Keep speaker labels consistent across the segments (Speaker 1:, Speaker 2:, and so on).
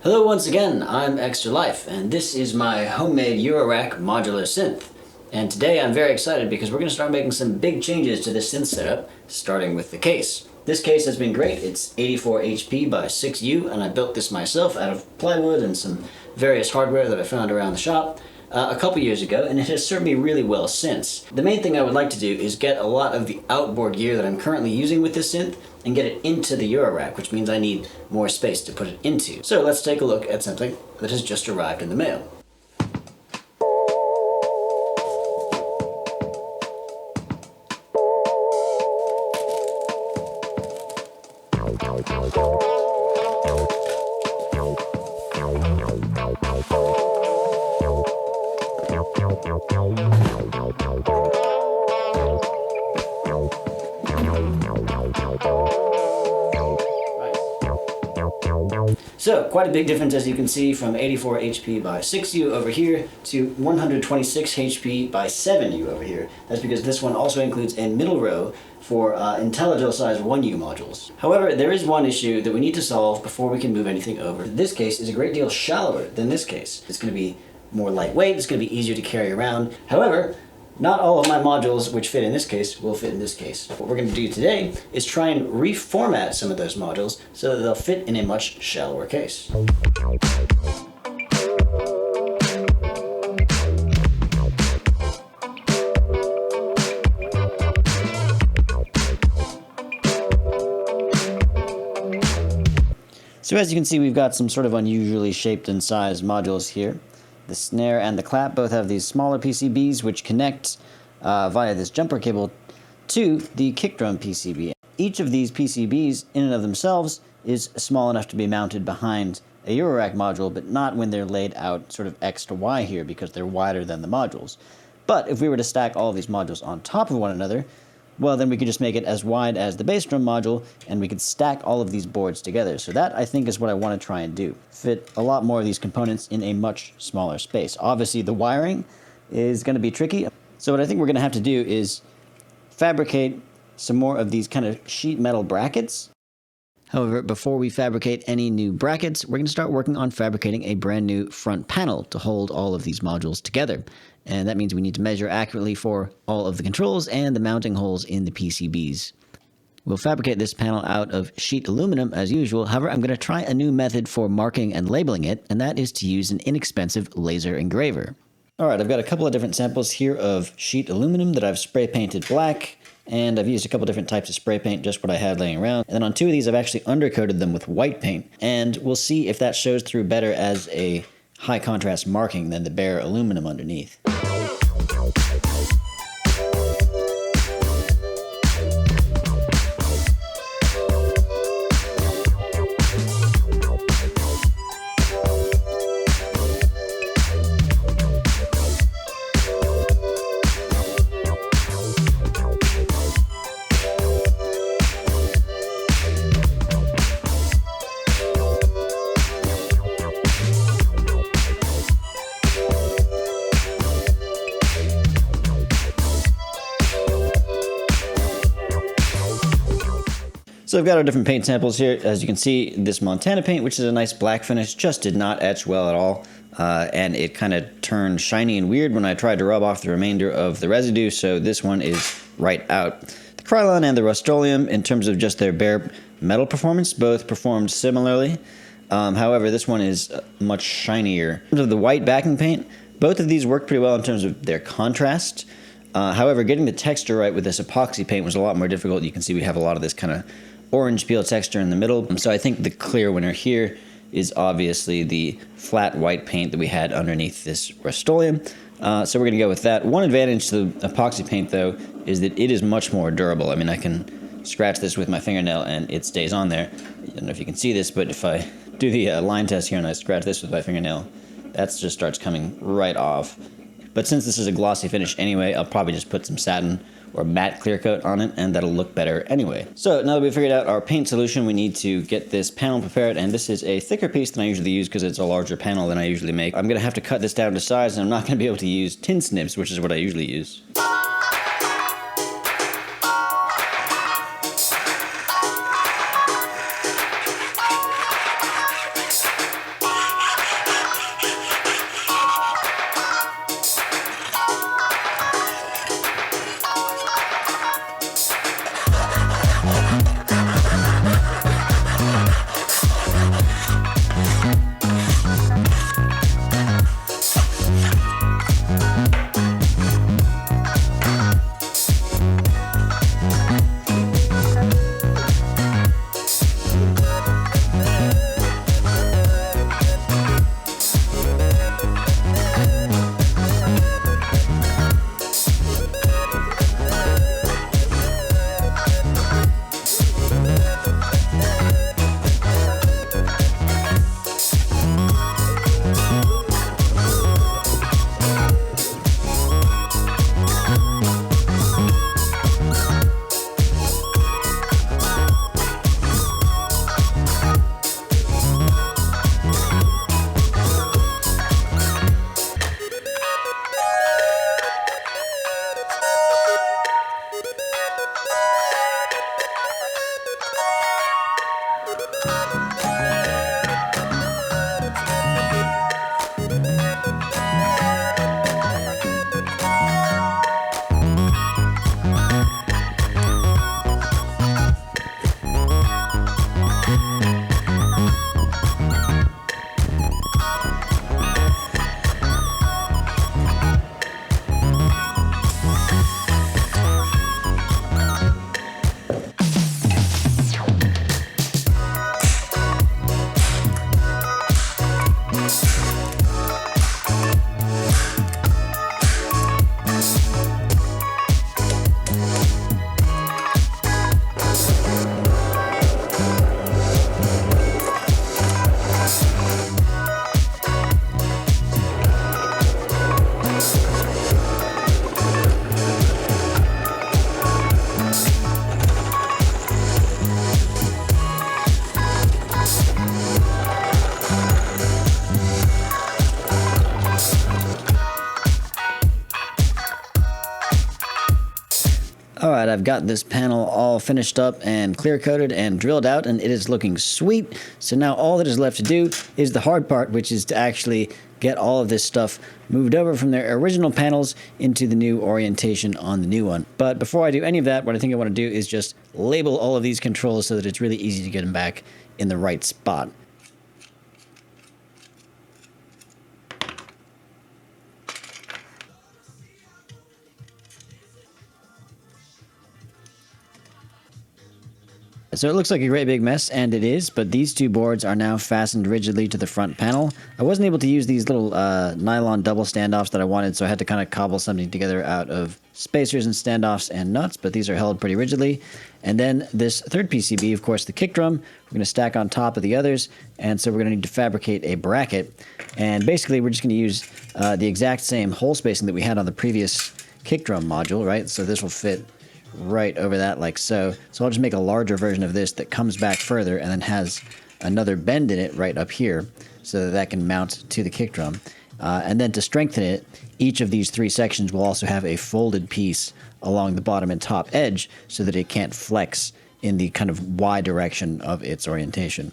Speaker 1: Hello once again, I'm Extra Life, and this is my homemade Eurorack modular synth. And today I'm very excited because we're going to start making some big changes to this synth setup, starting with the case. This case has been great. It's 84 HP by 6U, and I built this myself out of plywood and some various hardware that I found around the shop a couple years ago, and it has served me really well since. The main thing I would like to do is get a lot of the outboard gear that I'm currently using with this synth and get it into the Eurorack, which means I need more space to put it into. So let's take a look at something that has just arrived in the mail. So, quite a big difference, as you can see, from 84 HP by 6U over here to 126 HP by 7U over here. That's because this one also includes a middle row for IntelliGel size 1U modules. However, there is one issue that we need to solve before we can move anything over. This case is a great deal shallower than this case. It's going to be more lightweight, it's going to be easier to carry around. However, not all of my modules which fit in this case will fit in this case. What we're going to do today is try and reformat some of those modules so that they'll fit in a much shallower case. So as you can see, we've got some sort of unusually shaped and sized modules here. The snare and the clap both have these smaller PCBs which connect via this jumper cable to the kick drum PCB. Each of these PCBs in and of themselves is small enough to be mounted behind a Eurorack module, but not when they're laid out sort of X to Y here because they're wider than the modules. But if we were to stack all of these modules on top of one another, well, then we could just make it as wide as the bass drum module, and we could stack all of these boards together. So that, I think, is what I want to try and do. Fit a lot more of these components in a much smaller space. Obviously, the wiring is going to be tricky. So what I think we're going to have to do is fabricate some more of these kind of sheet metal brackets. However, before we fabricate any new brackets, we're going to start working on fabricating a brand new front panel to hold all of these modules together. And that means we need to measure accurately for all of the controls and the mounting holes in the PCBs. We'll fabricate this panel out of sheet aluminum as usual. However, I'm going to try a new method for marking and labeling it, and that is to use an inexpensive laser engraver. Alright, I've got a couple of different samples here of sheet aluminum that I've spray painted black, and I've used a couple different types of spray paint, just what I had laying around. And then on two of these, I've actually undercoated them with white paint, and we'll see if that shows through better as a high contrast marking than the bare aluminum underneath. So I've got our different paint samples here. As you can see, this Montana paint, which is a nice black finish, just did not etch well at all. And it kind of turned shiny and weird when I tried to rub off the remainder of the residue, so this one is right out. The Krylon and the Rustoleum, in terms of just their bare metal performance, both performed similarly. However, this one is much shinier. In terms of the white backing paint, both of these worked pretty well in terms of their contrast. However, getting the texture right with this epoxy paint was a lot more difficult. You can see we have a lot of this kind of orange peel texture in the middle. So I think the clear winner here is obviously the flat white paint that we had underneath this Rustoleum. So we're going to go with that. One advantage to the epoxy paint, though, is that it is much more durable. I mean, I can scratch this with my fingernail and it stays on there. I don't know if you can see this, but if I do the line test here and I scratch this with my fingernail, that just starts coming right off. But since this is a glossy finish anyway, I'll probably just put some satin or matte clear coat on it, and that'll look better anyway. So now that we've figured out our paint solution, we need to get this panel prepared, and this is a thicker piece than I usually use because it's a larger panel than I usually make. I'm going to have to cut this down to size, and I'm not going to be able to use tin snips, which is what I usually use. I've got this panel all finished up and clear coated and drilled out, and it is looking sweet. So now all that is left to do is the hard part, which is to actually get all of this stuff moved over from their original panels into the new orientation on the new one. But before I do any of that, what I think I want to do is just label all of these controls so that it's really easy to get them back in the right spot. So it looks like a great big mess, and it is, but these two boards are now fastened rigidly to the front panel. I wasn't able to use these little nylon double standoffs that I wanted, so I had to kind of cobble something together out of spacers and standoffs and nuts, but these are held pretty rigidly. And then this third PCB, of course, the kick drum, we're going to stack on top of the others, and so we're going to need to fabricate a bracket. And basically, we're just going to use the exact same hole spacing that we had on the previous kick drum module, right? So this will fit right over that like so. So I'll just make a larger version of this that comes back further and then has another bend in it right up here so that can mount to the kick drum. And then to strengthen it, each of these three sections will also have a folded piece along the bottom and top edge so that it can't flex in the kind of Y direction of its orientation.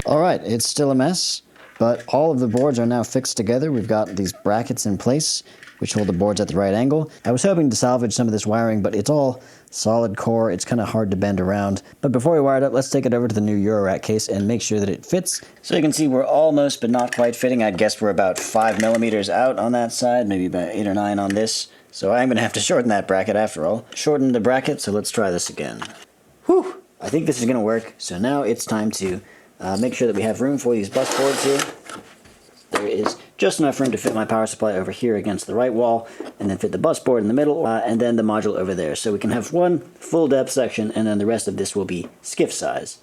Speaker 1: Alright, it's still a mess, but all of the boards are now fixed together. We've got these brackets in place, which hold the boards at the right angle. I was hoping to salvage some of this wiring, but it's all solid core. It's kind of hard to bend around. But before we wire it up, let's take it over to the new Eurorack case and make sure that it fits. So you can see we're almost, but not quite fitting. I'd guess we're about 5 millimeters out on that side, maybe about 8 or 9 on this. So I'm going to have to shorten that bracket after all. Shorten the bracket, so let's try this again. Whew! I think this is going to work. So now it's time to make sure that we have room for these bus boards here. There is just enough room to fit my power supply over here against the right wall, and then fit the bus board in the middle, and then the module over there. So we can have one full depth section, and then the rest of this will be skiff size.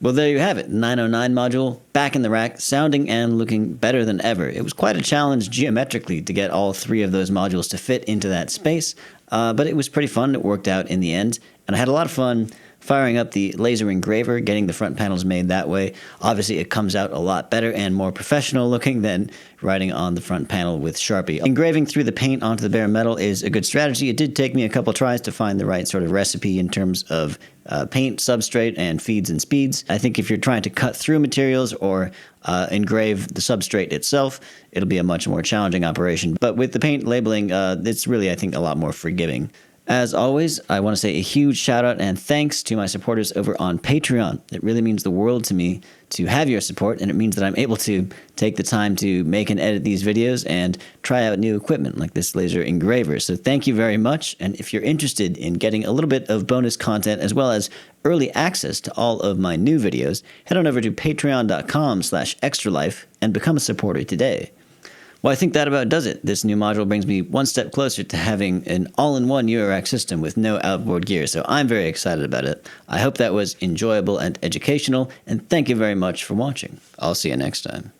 Speaker 1: Well, there you have it, 909 module, back in the rack, sounding and looking better than ever. It was quite a challenge geometrically to get all three of those modules to fit into that space, but it was pretty fun. It worked out in the end, and I had a lot of fun firing up the laser engraver, getting the front panels made that way. Obviously, it comes out a lot better and more professional looking than writing on the front panel with Sharpie. Engraving through the paint onto the bare metal is a good strategy. It did take me a couple tries to find the right sort of recipe in terms of paint, substrate, and feeds and speeds. I think if you're trying to cut through materials or engrave the substrate itself, it'll be a much more challenging operation. But with the paint labeling, it's really, I think, a lot more forgiving. As always, I want to say a huge shout out and thanks to my supporters over on Patreon. It really means the world to me to have your support, and it means that I'm able to take the time to make and edit these videos and try out new equipment like this laser engraver. So thank you very much, and if you're interested in getting a little bit of bonus content as well as early access to all of my new videos, head on over to patreon.com/extralife and become a supporter today. Well, I think that about does it. This new module brings me one step closer to having an all-in-one Eurorack system with no outboard gear, so I'm very excited about it. I hope that was enjoyable and educational, and thank you very much for watching. I'll see you next time.